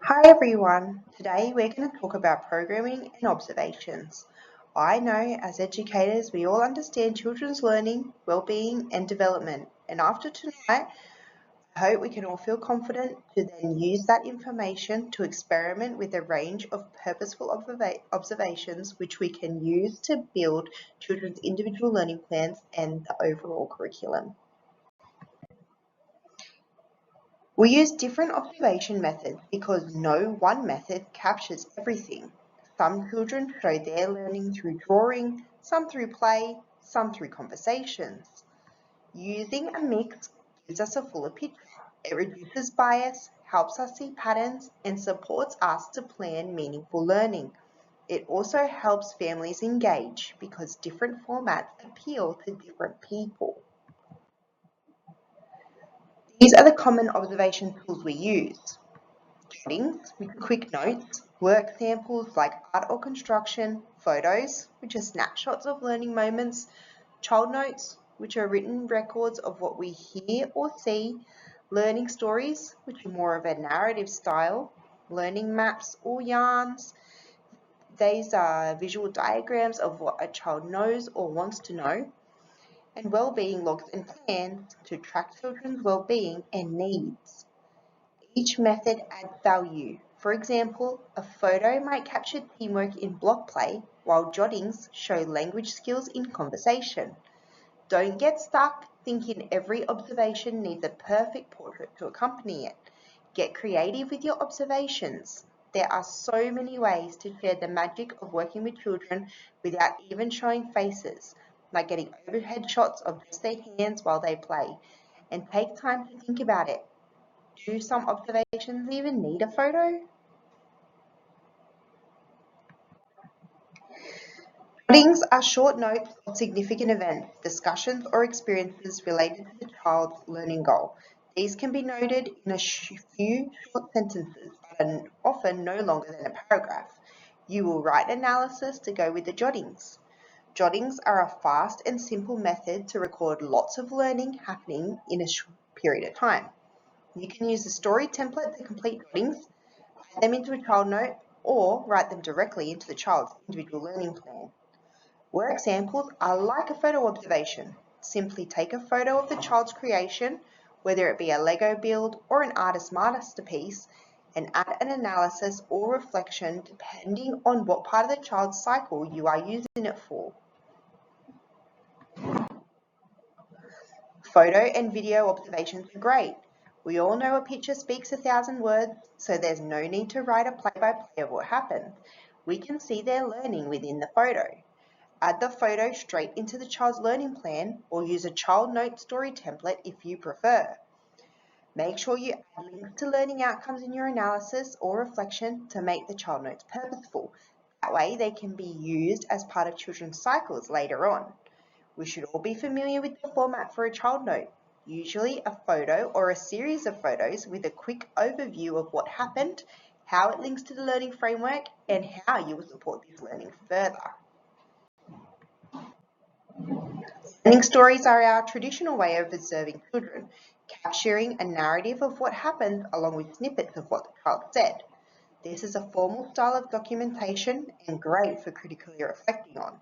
Hi everyone, today we're going to talk about programming and observations. I know as educators we all understand children's learning, well-being and development, and after tonight I hope we can all feel confident to then use that information to experiment with a range of purposeful observations which we can use to build children's individual learning plans and the overall curriculum. We use different observation methods because no one method captures everything. Some children show their learning through drawing, some through play, some through conversations. Using a mix gives us a fuller picture. It reduces bias, helps us see patterns, and supports us to plan meaningful learning. It also helps families engage because different formats appeal to different people. These are the common observation tools we use. Jottings, which are quick notes, work samples like art or construction, photos, which are snapshots of learning moments, child notes, which are written records of what we hear or see, learning stories, which are more of a narrative style, learning maps or yarns. These are visual diagrams of what a child knows or wants to know, and well-being logs and plans to track children's well-being and needs. Each method adds value. For example, a photo might capture teamwork in block play, while jottings show language skills in conversation. Don't get stuck thinking every observation needs a perfect portrait to accompany it. Get creative with your observations. There are so many ways to share the magic of working with children without even showing faces, like getting overhead shots of just their hands while they play. And take time to think about it. Do some observations even need a photo? Jottings are short notes of significant events, discussions, or experiences related to the child's learning goal. These can be noted in a few short sentences, but are often no longer than a paragraph. You will write analysis to go with the jottings. Jottings are a fast and simple method to record lots of learning happening in a short period of time. You can use the story template to complete jottings, add them into a child note, or write them directly into the child's individual learning plan. Work samples are like a photo observation. Simply take a photo of the child's creation, whether it be a Lego build or an artist's masterpiece, and add an analysis or reflection depending on what part of the child's cycle you are using it for. Photo and video observations are great. We all know a picture speaks 1,000 words, so there's no need to write a play-by-play of what happened. We can see their learning within the photo. Add the photo straight into the child's learning plan or use a child note story template if you prefer. Make sure you add links to learning outcomes in your analysis or reflection to make the child notes purposeful. That way they can be used as part of children's cycles later on. We should all be familiar with the format for a child note, usually a photo or a series of photos with a quick overview of what happened, how it links to the learning framework, and how you will support this learning further. Learning stories are our traditional way of observing children, capturing a narrative of what happened along with snippets of what the child said. This is a formal style of documentation and great for critically reflecting on.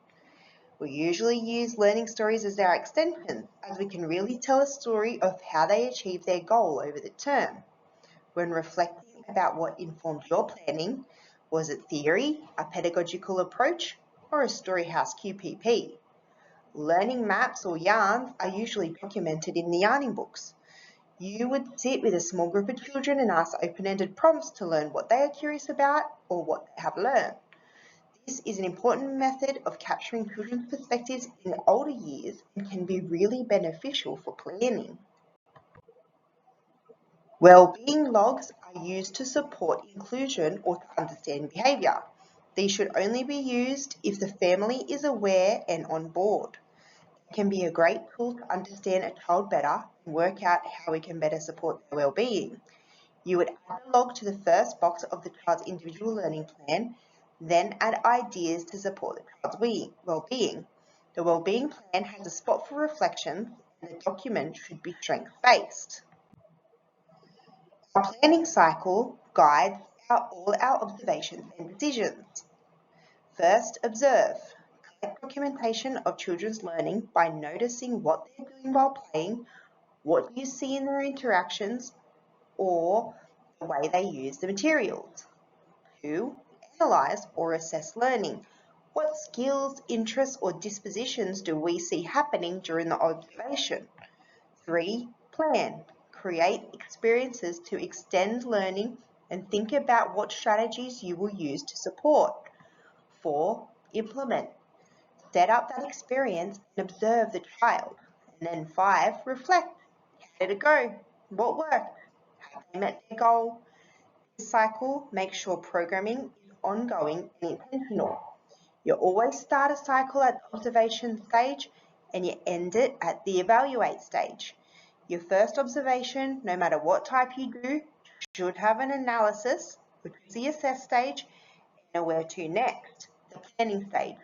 We usually use learning stories as our extension, as we can really tell a story of how they achieved their goal over the term. When reflecting about what informed your planning, was it theory, a pedagogical approach, or a Storyhouse QPP? Learning maps or yarns are usually documented in the yarning books. You would sit with a small group of children and ask open-ended prompts to learn what they are curious about or what they have learned. This is an important method of capturing children's perspectives in older years and can be really beneficial for planning. Well-being logs are used to support inclusion or to understand behaviour. These should only be used if the family is aware and on board. It can be a great tool to understand a child better and work out how we can better support their well-being. You would add the log to the first box of the child's individual learning plan, then add ideas to support the child's well-being. The well-being plan has a spot for reflection, and the document should be strength-based. Our planning cycle guides out all our observations and decisions. First, observe. Collect documentation of children's learning by noticing what they're doing while playing, what you see in their interactions, or the way they use the materials. 2. Analyze or assess learning. What skills, interests, or dispositions do we see happening during the observation? 3. Plan. Create experiences to extend learning and think about what strategies you will use to support. 4. Implement. Set up that experience and observe the child. And then 5. Reflect. How did it go? What worked? Have they met their goal? This cycle makes sure programming is ongoing and intentional. You always start a cycle at the observation stage and you end it at the evaluate stage. Your first observation, no matter what type you do, should have an analysis, which is the assess stage, and a where to next, the planning stage.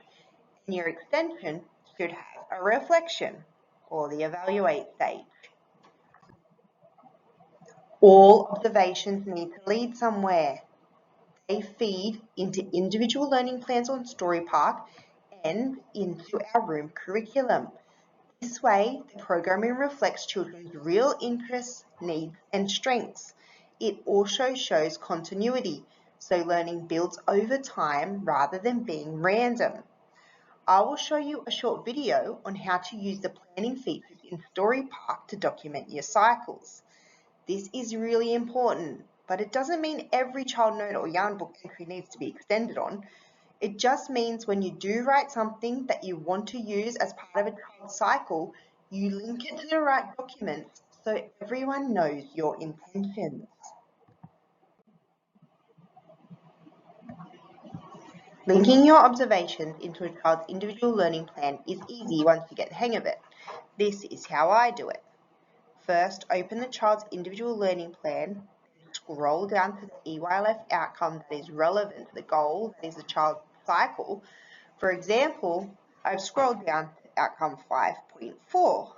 And your extension should have a reflection, or the evaluate stage. All observations need to lead somewhere. They feed into individual learning plans on Storypark and into our room curriculum. This way, the programming reflects children's real interests, needs, and strengths. It also shows continuity, so learning builds over time rather than being random. I will show you a short video on how to use the planning features in Storypark to document your cycles. This is really important, but it doesn't mean every child note or yarn book entry needs to be extended on. It just means when you do write something that you want to use as part of a child's cycle, you link it to the right documents so everyone knows your intentions. Linking your observations into a child's individual learning plan is easy once you get the hang of it. This is how I do it. First, open the child's individual learning plan, scroll down to the EYLF outcome that is relevant to the goal, that is the child's cycle. For example, I've scrolled down to outcome 5.4.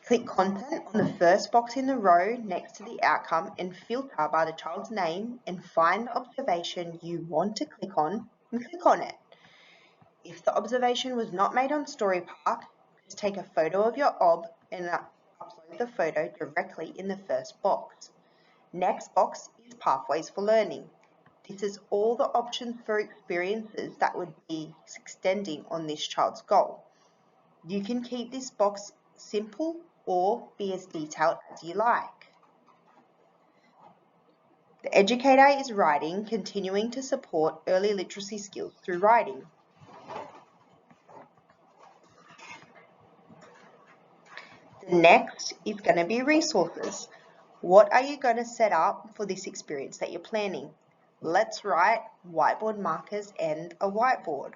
Click content on the first box in the row next to the outcome and filter by the child's name and find the observation you want to click on and click on it. If the observation was not made on Storypark, just take a photo of your ob and upload the photo directly in the first box. Next box is Pathways for Learning. This is all the options for experiences that would be extending on this child's goal. You can keep this box simple or be as detailed as you like. The educator is writing, continuing to support early literacy skills through writing. The next is going to be resources. What are you going to set up for this experience that you're planning? Let's write whiteboard markers and a whiteboard.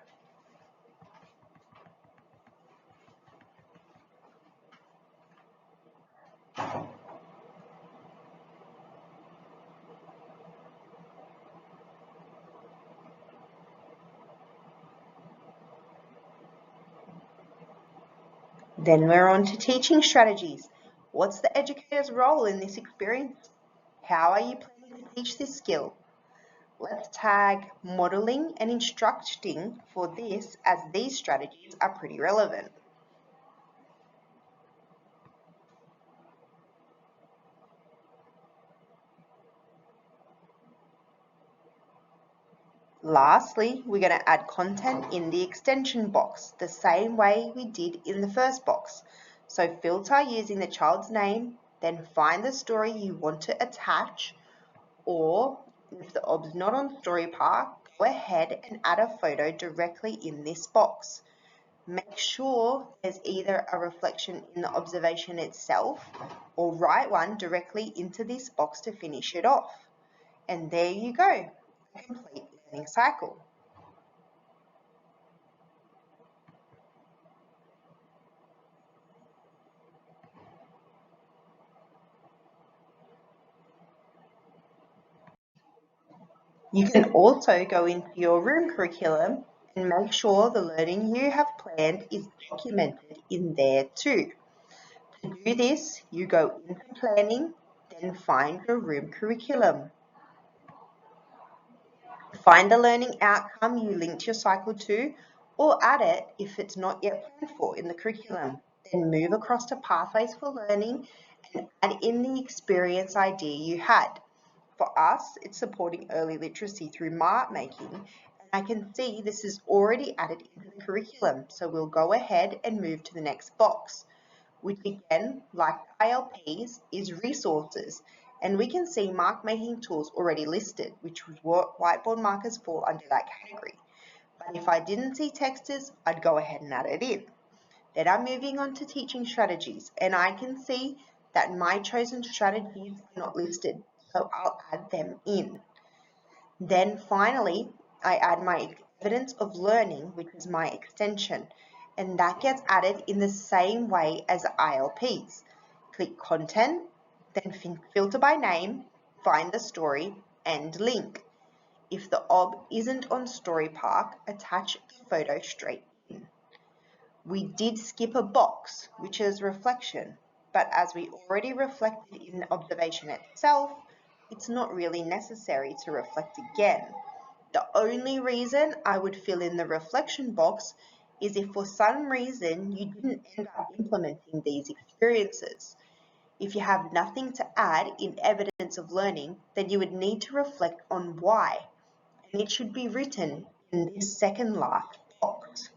Then we're on to teaching strategies. What's the educator's role in this experience? How are you planning to teach this skill? Let's tag modelling and instructing for this, as these strategies are pretty relevant. Lastly, we're going to add content in the extension box, the same way we did in the first box. So filter using the child's name, then find the story you want to attach, or if the ob's not on Storypark, go ahead and add a photo directly in this box. Make sure there's either a reflection in the observation itself or write one directly into this box to finish it off. And there you go, a complete learning cycle. You can also go into your room curriculum and make sure the learning you have planned is documented in there too. To do this, you go into planning, then and find your room curriculum. Find the learning outcome you linked your cycle to, or add it if it's not yet planned for in the curriculum. Then move across to Pathways for Learning and add in the experience idea you had. For us, it's supporting early literacy through mark making, and I can see this is already added into the curriculum, so we'll go ahead and move to the next box, which again, like ILPs, is resources, and we can see mark making tools already listed, which whiteboard markers fall under that category. But if I didn't see texters, I'd go ahead and add it in. Then I'm moving on to teaching strategies, and I can see that my chosen strategies are not listed, so I'll add them in. Then finally, I add my evidence of learning, which is my extension, and that gets added in the same way as ILPs. Click Content, then filter by name, find the story, and link. If the OB isn't on Story Park, attach the photo straight in. We did skip a box, which is reflection, but as we already reflected in the observation itself, it's not really necessary to reflect again. The only reason I would fill in the reflection box is if for some reason you didn't end up implementing these experiences. If you have nothing to add in evidence of learning, then you would need to reflect on why, and it should be written in this second last box.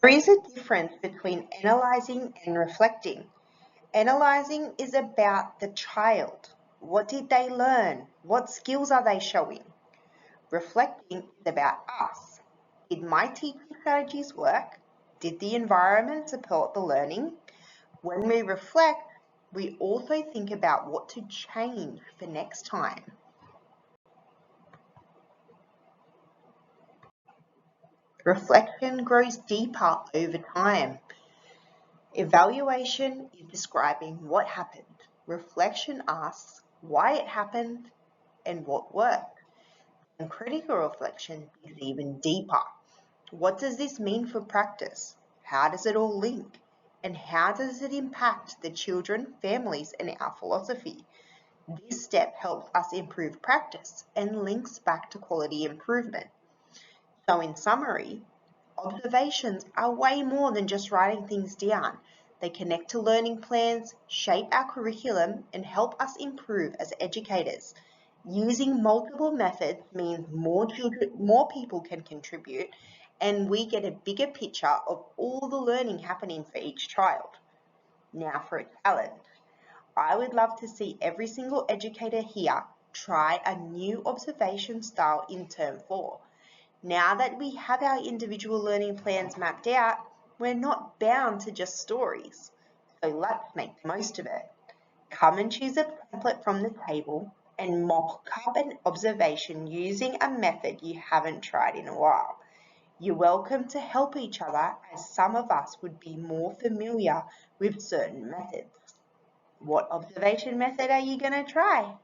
There is a difference between analysing and reflecting. Analysing is about the child. What did they learn? What skills are they showing? Reflecting is about us. Did my teaching strategies work? Did the environment support the learning? When we reflect, we also think about what to change for next time. Reflection grows deeper over time. Evaluation is describing what happened. Reflection asks why it happened and what worked. And critical reflection is even deeper. What does this mean for practice? How does it all link? And how does it impact the children, families, and our philosophy? This step helps us improve practice and links back to quality improvement. So in summary, observations are way more than just writing things down. They connect to learning plans, shape our curriculum, and help us improve as educators. Using multiple methods means more people can contribute, and we get a bigger picture of all the learning happening for each child. Now for a challenge. I would love to see every single educator here try a new observation style in Term 4. Now that we have our individual learning plans mapped out, we're not bound to just stories. So let's make the most of it. Come and choose a template from the table and mock up an observation using a method you haven't tried in a while. You're welcome to help each other, as some of us would be more familiar with certain methods. What observation method are you going to try?